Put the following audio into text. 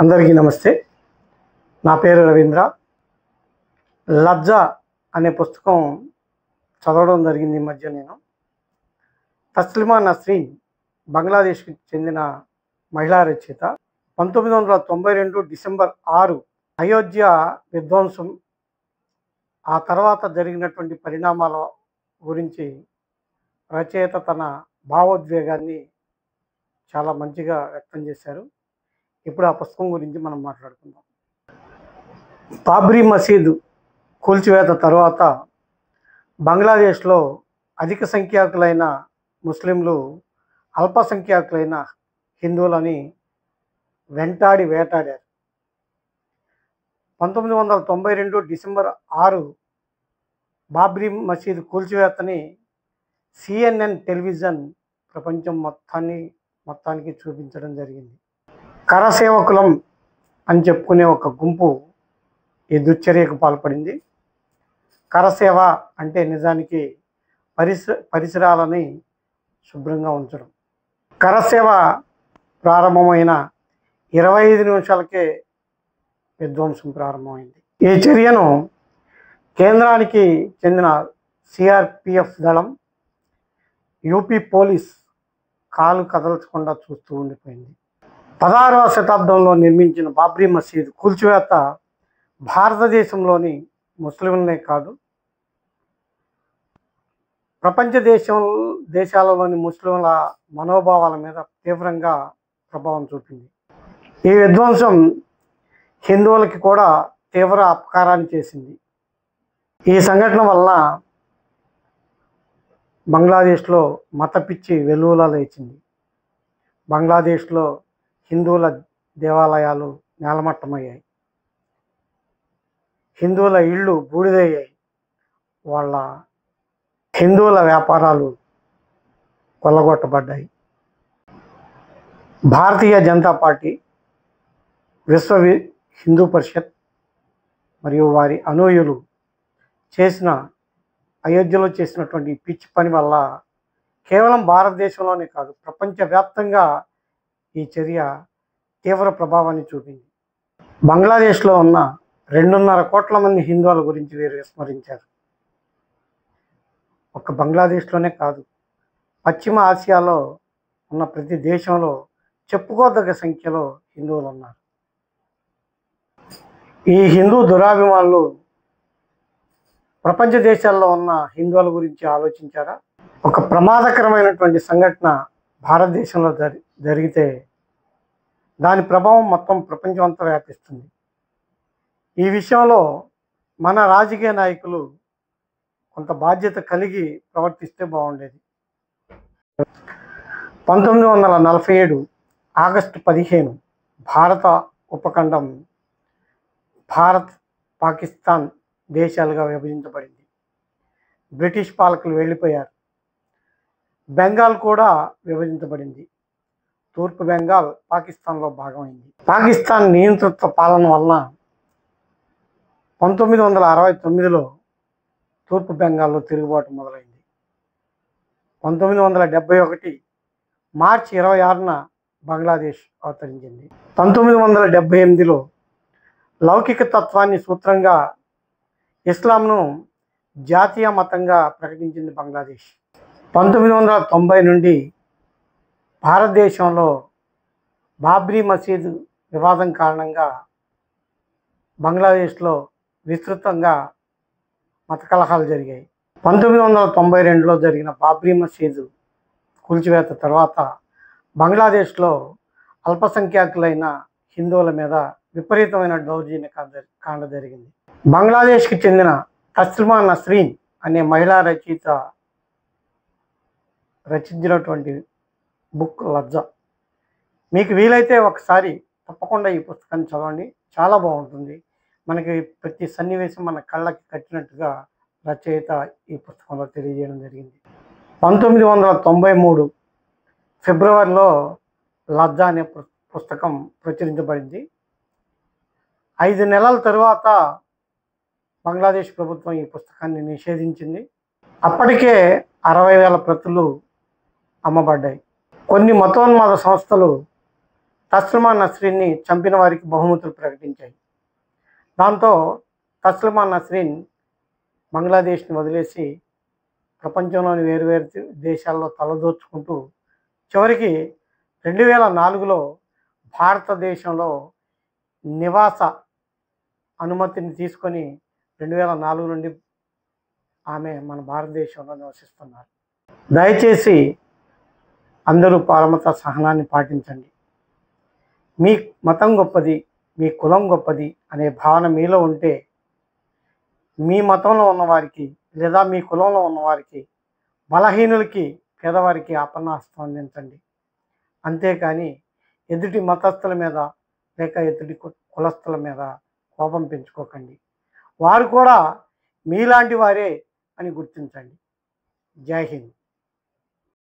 అందరికీ నమస్తే. నా పేరు రవీంద్ర. లజ్జ అనే పుస్తకం చదవడం జరిగింది ఈ మధ్య నేను. తస్లిమా నస్రీన్ బంగ్లాదేశ్కి చెందిన మహిళా రచయిత. 1992 డిసెంబర్ 6 అయోధ్య విధ్వంసం, ఆ తర్వాత జరిగినటువంటి పరిణామాల గురించి రచయిత తన భావోద్వేగాన్ని చాలా మంచిగా వ్యక్తం చేశారు. ఇప్పుడు ఆ పుస్తకం గురించి మనం మాట్లాడుకుందాం. బాబ్రీ మసీదు కూల్చివేత తర్వాత బంగ్లాదేశ్లో అధిక సంఖ్యాకులైన ముస్లింలు అల్పసంఖ్యాకులైన హిందువులని వెంటాడి వేటాడారు. 1992 డిసెంబర్ 6 బాబ్రీ మసీదు కూల్చివేతని CNN టెలివిజన్ ప్రపంచం మొత్తానికి చూపించడం జరిగింది. కరసేవకులం అని చెప్పుకునే ఒక గుంపు ఈ దుశ్చర్యకు పాల్పడింది. కరసేవ అంటే నిజానికి పరిసరాలని శుభ్రంగా ఉంచడం. కరసేవ ప్రారంభమైన 25 నిమిషాలకే విధ్వంసం ప్రారంభమైంది. ఈ చర్యను కేంద్రానికి చెందిన CRPF దళం, యూపీ పోలీస్ కాలు కదల్చకుండా చూస్తూ ఉండిపోయింది. 16వ శతాబ్దంలో నిర్మించిన బాబ్రీ మసీదు కూల్చివేత భారతదేశంలోని ముస్లింలనే కాదు, ప్రపంచ దేశాలలోని ముస్లింల మనోభావాల మీద తీవ్రంగా ప్రభావం చూపింది. ఈ విధ్వంసం హిందువులకి కూడా తీవ్ర అపకారాన్ని చేసింది. ఈ సంఘటన వలన బంగ్లాదేశ్లో మత పిచ్చి వెలువలా లేచింది. బంగ్లాదేశ్లో హిందువుల దేవాలయాలు నేలమట్టమయ్యాయి, హిందువుల ఇళ్ళు బూడిదయ్యాయి, వాళ్ళ హిందువుల వ్యాపారాలు కొల్లగొట్టబడ్డాయి. భారతీయ జనతా పార్టీ, విశ్వ హిందూ పరిషత్ మరియు వారి అనుయాయులు అయోధ్యలో చేసినటువంటి పిచ్చి పని వల్ల కేవలం భారతదేశంలోనే కాదు, ప్రపంచవ్యాప్తంగా ఈ చర్య తీవ్ర ప్రభావాన్ని చూపింది. బంగ్లాదేశ్లో ఉన్న 2.5 కోట్ల మంది హిందువుల గురించి వీరు విస్మరించారు. ఒక్క బంగ్లాదేశ్లోనే కాదు, పశ్చిమ ఆసియాలో ఉన్న ప్రతి దేశంలో చెప్పుకోదగ్గ సంఖ్యలో హిందువులు ఉన్నారు. ఈ హిందూ దురాభిమానులు ప్రపంచ దేశాల్లో ఉన్న హిందువుల గురించి ఆలోచించారా? ఒక ప్రమాదకరమైనటువంటి సంఘటన భారతదేశంలో జరిగితే దాని ప్రభావం మొత్తం ప్రపంచం అంతా వ్యాపిస్తుంది. ఈ విషయంలో మన రాజకీయ నాయకులు కొంత బాధ్యత కలిగి ప్రవర్తిస్తే బాగుండేది. 1947 ఆగస్టు 15 భారత ఉపఖండం భారత్, పాకిస్తాన్ దేశాలుగా విభజించబడింది. బ్రిటిష్ పాలకులు వెళ్ళిపోయారు. బెంగాల్ కూడా విభజించబడింది. తూర్పు బెంగాల్ పాకిస్తాన్లో భాగమైంది. పాకిస్తాన్ నియంతృత్వ పాలన వలన 1969లో తూర్పు బెంగాల్లో తిరుగుబాటు మొదలైంది. 1971 మార్చి 26న బంగ్లాదేశ్ అవతరించింది. 1978లో లౌకిక తత్వాన్ని సూత్రంగా ఇస్లాంను జాతీయ మతంగా ప్రకటించింది బంగ్లాదేశ్. 1990 నుండి భారతదేశంలో బాబ్రీ మసీదు వివాదం కారణంగా బంగ్లాదేశ్లో విస్తృతంగా మత కలహాలు జరిగాయి. 1992లో జరిగిన బాబ్రీ మసీదు కూల్చివేత తర్వాత బంగ్లాదేశ్లో అల్పసంఖ్యాకులైన హిందువుల మీద విపరీతమైన దౌర్జన్యకాండ జరిగింది. బంగ్లాదేశ్కి చెందిన తస్లిమా నస్రీన్ అనే మహిళా రచయిత రచించినటువంటి బుక్ లజ్జ. మీకు వీలైతే ఒకసారి తప్పకుండా ఈ పుస్తకాన్ని చదవండి, చాలా బాగుంటుంది. మనకి ప్రతి సన్నివేశం మన కళ్ళకి కట్టినట్టుగా రచయిత ఈ పుస్తకంలో తెలియజేయడం జరిగింది. 1993 ఫిబ్రవరిలో లజ్జ అనే పుస్తకం ప్రచురించబడింది. 5 నెలల తరువాత బంగ్లాదేశ్ ప్రభుత్వం ఈ పుస్తకాన్ని నిషేధించింది. అప్పటికే 60,000 ప్రతులు అమ్మబడ్డాయి. కొన్ని మతోన్మాద సంస్థలు తస్లిమా నస్రీన్ని చంపిన వారికి బహుమతులు ప్రకటించాయి. దాంతో తస్లిమా నస్రీన్ బంగ్లాదేశ్ని వదిలేసి ప్రపంచంలోని వేరువేరు దేశాల్లో తలదోచుకుంటూ చివరికి 2004లో భారతదేశంలో నివాస అనుమతిని తీసుకొని 2004 నుండి ఆమె మన భారతదేశంలో నివసిస్తున్నారు. దయచేసి అందరూ పరమత సహనాన్ని పాటించండి. మీ మతం గొప్పది, మీ కులం గొప్పది అనే భావన మీలో ఉంటే మీ మతంలో ఉన్నవారికి లేదా మీ కులంలో ఉన్నవారికి, బలహీనులకి, పేదవారికి ఆపన్నాస్తం అందించండి. అంతేకాని ఎదుటి మతస్థుల మీద లేక ఎదుటి కులస్తుల మీద కోపం పెంచుకోకండి. వారు కూడా మీలాంటి వారే అని గుర్తించండి. జై హింద్.